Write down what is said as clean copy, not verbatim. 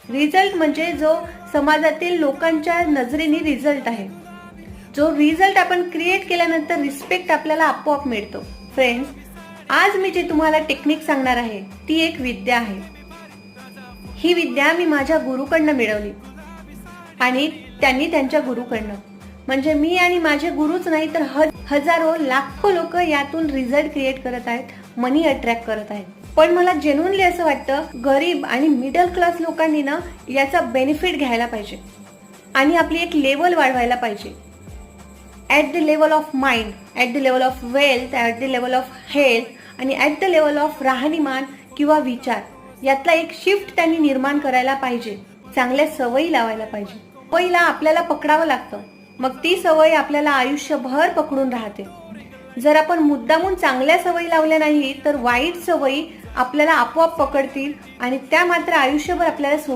Result म्हणजे जो समाजातील लोकांच्या नजरेने रिझल्ट आहे. जो रिझल्ट आपण क्रिएट केल्यानंतर रिस्पेक्ट आपल्याला आपोआप मिळतो. फ्रेंड्स, आज मी जे तुम्हाला टेक्निक सांगणार आहे ती एक विद्या आहे. ही विद्या मी माझ्या गुरुकडनं मिळवली आणि त्यांनी त्यांच्या गुरुकडनं. म्हणजे मी आणि माझे गुरुच नाही तर हजारो लाखो लोक यातून रिझल्ट क्रिएट करत आहेत, मनी अट्रॅक्ट करत आहेत. पण मला जेन्युइनली असं वाटतं गरीब आणि मिडल क्लास लोकांनी ना याचा बेनिफिट घ्यायला पाहिजे आणि आपली एक लेवल वाढवायला पाहिजे. At the level of mind, at the level of wealth, at the level of health आणि ॲट द लेवल ऑफ राहणीमान किंवा विचार यातला एक शिफ्ट त्यांनी निर्माण करायला पाहिजे. चांगल्या सवयी लावायला पाहिजे. सवयीला आपल्याला पकडावं लागतं, मग ती सवय आपल्याला आयुष्यभर पकडून राहते. जर आपण मुद्दामून चांगल्या सवयी लावल्या नाही तर वाईट सवयी आपल्याला आपोआप पकडतील आणि त्या मात्र आयुष्यभर आपल्याला सोडणार